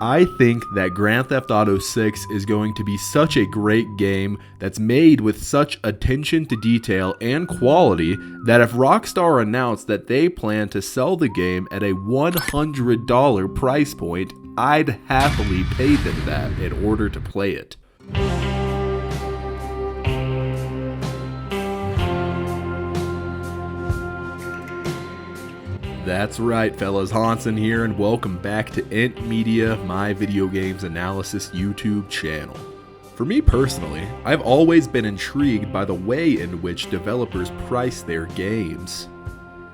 I think that Grand Theft Auto 6 is going to be such a great game that's made with such attention to detail and quality that if Rockstar announced that they plan to sell the game at a $100 price point, I'd happily pay them that in order to play it. That's right, fellas, Hansen here, and welcome back to Ent Media, my video games analysis YouTube channel. For me personally, I've always been intrigued by the way in which developers price their games.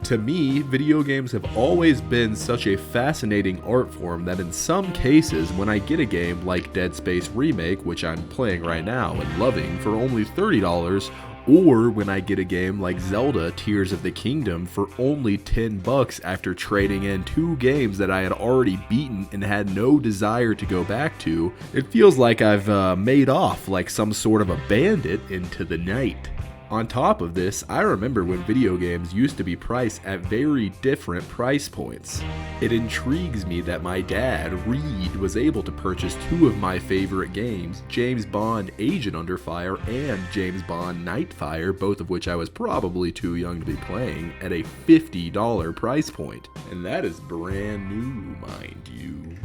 To me, video games have always been such a fascinating art form that in some cases, when I get a game like Dead Space Remake, which I'm playing right now and loving, for only $30, or when I get a game like Zelda Tears of the Kingdom for only $10 after trading in 2 games that I had already beaten and had no desire to go back to, it feels like I've made off like some sort of a bandit into the night. On top of this, I remember when video games used to be priced at very different price points. It intrigues me that my dad, Reed, was able to purchase 2 of my favorite games, James Bond Agent Under Fire and James Bond Nightfire, both of which I was probably too young to be playing, at a $50 price point. And that is brand new, mind you.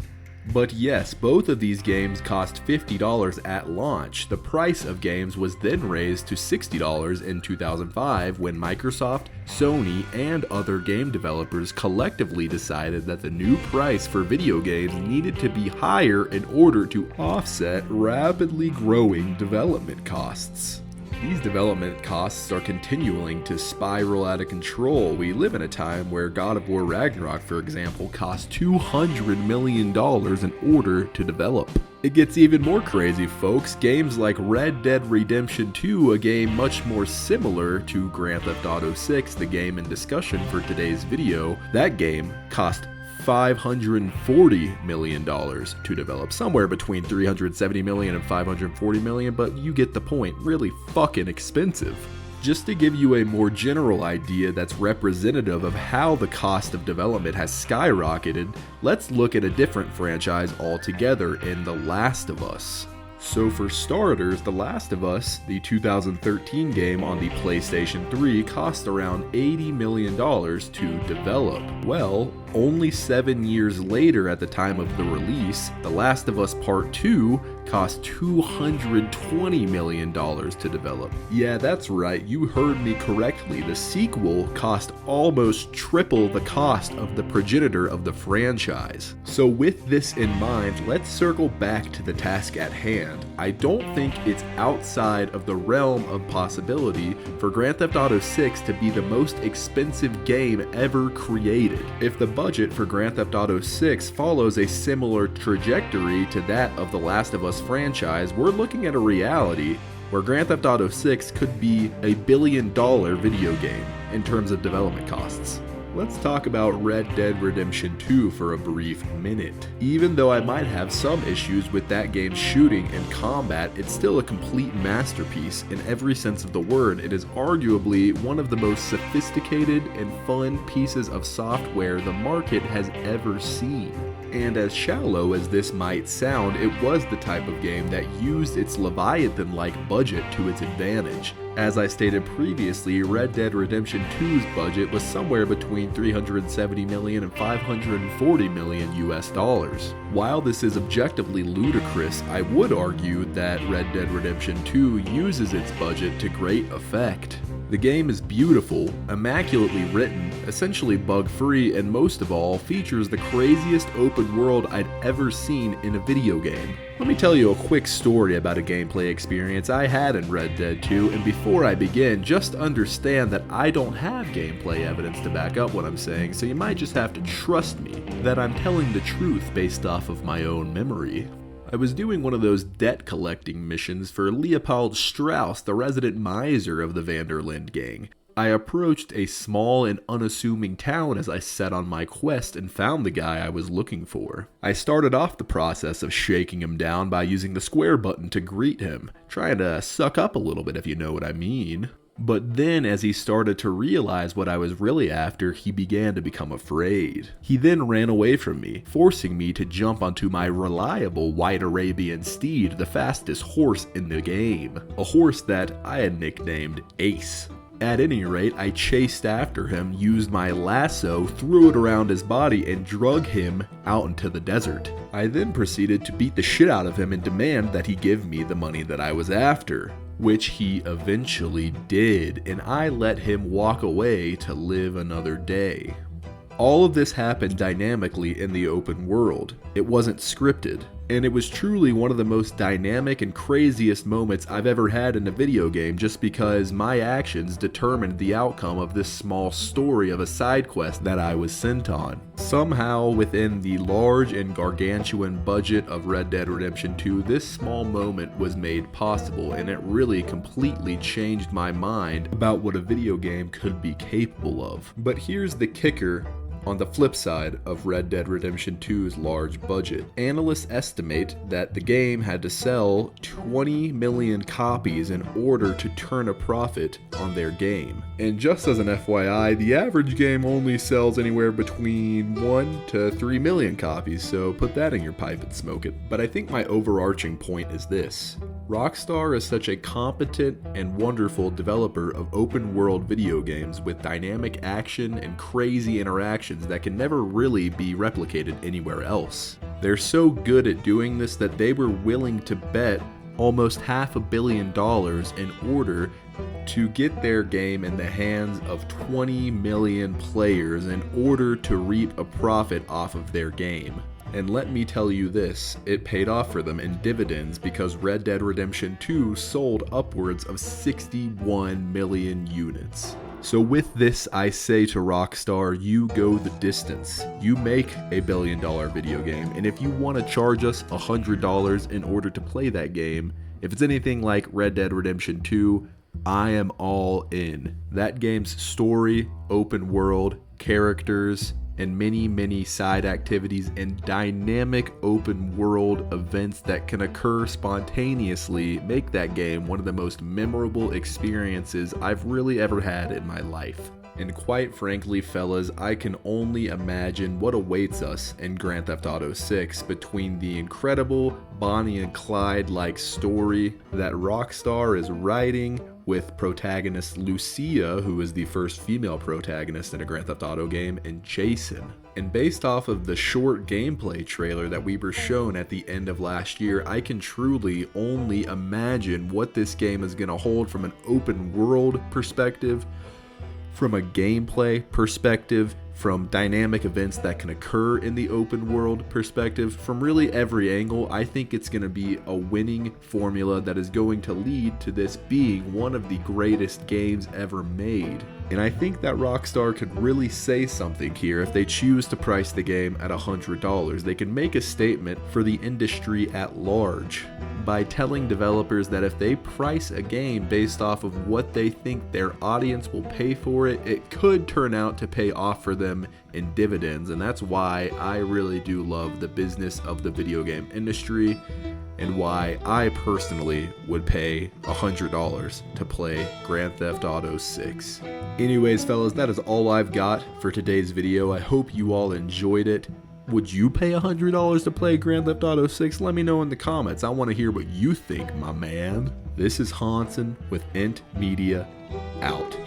But yes, both of these games cost $50 at launch. The price of games was then raised to $60 in 2005 when Microsoft, Sony, and other game developers collectively decided that the new price for video games needed to be higher in order to offset rapidly growing development costs. These development costs are continuing to spiral out of control. We live in a time where God of War Ragnarok, for example, cost $200 million in order to develop. It gets even more crazy, folks. Games like Red Dead Redemption 2, a game much more similar to Grand Theft Auto 6, the game in discussion for today's video, that game cost $540 million to develop, somewhere between $370 million and $540 million, but you get the point, really fucking expensive. Just to give you a more general idea that's representative of how the cost of development has skyrocketed, let's look at a different franchise altogether in The Last of Us. So for starters, The Last of Us, the 2013 game on the PlayStation 3, cost around $80 million to develop. Well, only 7 years later at the time of the release, The Last of Us Part 2 cost $220 million to develop. Yeah, that's right, you heard me correctly. The sequel cost almost triple the cost of the progenitor of the franchise. So with this in mind, let's circle back to the task at hand. I don't think it's outside of the realm of possibility for Grand Theft Auto 6 to be the most expensive game ever created. If the budget for Grand Theft Auto 6 follows a similar trajectory to that of the Last of Us franchise, we're looking at a reality where Grand Theft Auto 6 could be a $1 billion video game in terms of development costs. Let's talk about Red Dead Redemption 2 for a brief minute. Even though I might have some issues with that game's shooting and combat, it's still a complete masterpiece in every sense of the word. It is arguably one of the most sophisticated and fun pieces of software the market has ever seen. And as shallow as this might sound, it was the type of game that used its Leviathan-like budget to its advantage. As I stated previously, Red Dead Redemption 2's budget was somewhere between $370 million and $540 million US dollars. While this is objectively ludicrous, I would argue that Red Dead Redemption 2 uses its budget to great effect. The game is beautiful, immaculately written, essentially bug-free, and most of all, features the craziest open world I'd ever seen in a video game. Let me tell you a quick story about a gameplay experience I had in Red Dead 2, and before I begin, just understand that I don't have gameplay evidence to back up what I'm saying, so you might just have to trust me that I'm telling the truth based off of my own memory. I was doing one of those debt collecting missions for Leopold Strauss, the resident miser of the Van der Linde gang. I approached a small and unassuming town as I set on my quest and found the guy I was looking for. I started off the process of shaking him down by using the square button to greet him, trying to suck up a little bit if you know what I mean. But then as he started to realize what I was really after, he began to become afraid. He then ran away from me, forcing me to jump onto my reliable white Arabian steed, the fastest horse in the game. A horse that I had nicknamed Ace. At any rate, I chased after him, used my lasso, threw it around his body, and drug him out into the desert. I then proceeded to beat the shit out of him and demand that he give me the money that I was after, which he eventually did, and I let him walk away to live another day. All of this happened dynamically in the open world. It wasn't scripted, and it was truly one of the most dynamic and craziest moments I've ever had in a video game, just because my actions determined the outcome of this small story of a side quest that I was sent on. Somehow, within the large and gargantuan budget of Red Dead Redemption 2, this small moment was made possible, and it really completely changed my mind about what a video game could be capable of. But here's the kicker. On the flip side of Red Dead Redemption 2's large budget, analysts estimate that the game had to sell 20 million copies in order to turn a profit on their game. And just as an FYI, the average game only sells anywhere between 1 to 3 million copies, so put that in your pipe and smoke it. But I think my overarching point is this. Rockstar is such a competent and wonderful developer of open world video games with dynamic action and crazy interactions that can never really be replicated anywhere else. They're so good at doing this that they were willing to bet almost $500 million in order to get their game in the hands of 20 million players in order to reap a profit off of their game. And let me tell you this, it paid off for them in dividends because Red Dead Redemption 2 sold upwards of 61 million units. So with this, I say to Rockstar, you go the distance. You make a $1 billion video game, and if you want to charge us $100 in order to play that game, if it's anything like Red Dead Redemption 2, I am all in. That game's story, open world, characters, and many side activities and dynamic open world events that can occur spontaneously make that game one of the most memorable experiences I've really ever had in my life. And quite frankly, fellas, I can only imagine what awaits us in Grand Theft Auto 6 between the incredible Bonnie and Clyde-like story that Rockstar is writing with protagonist Lucia, who is the first female protagonist in a Grand Theft Auto game, and Jason. And based off of the short gameplay trailer that we were shown at the end of last year, I can truly only imagine what this game is going to hold from an open world perspective, from a gameplay perspective, from dynamic events that can occur in the open world perspective, from really every angle. I think it's going to be a winning formula that is going to lead to this being one of the greatest games ever made. And I think that Rockstar could really say something here if they choose to price the game at $100. They can make a statement for the industry at large by telling developers that if they price a game based off of what they think their audience will pay for it, it could turn out to pay off for them in dividends. And that's why I really do love the business of the video game industry, and why I personally would pay $100 to play Grand Theft Auto 6. Anyways, fellas, that is all I've got for today's video. I hope you all enjoyed it. Would you pay $100 to play Grand Theft Auto 6? Let me know in the comments. I want to hear what you think, my man. This is Hansen with Ent Media, out.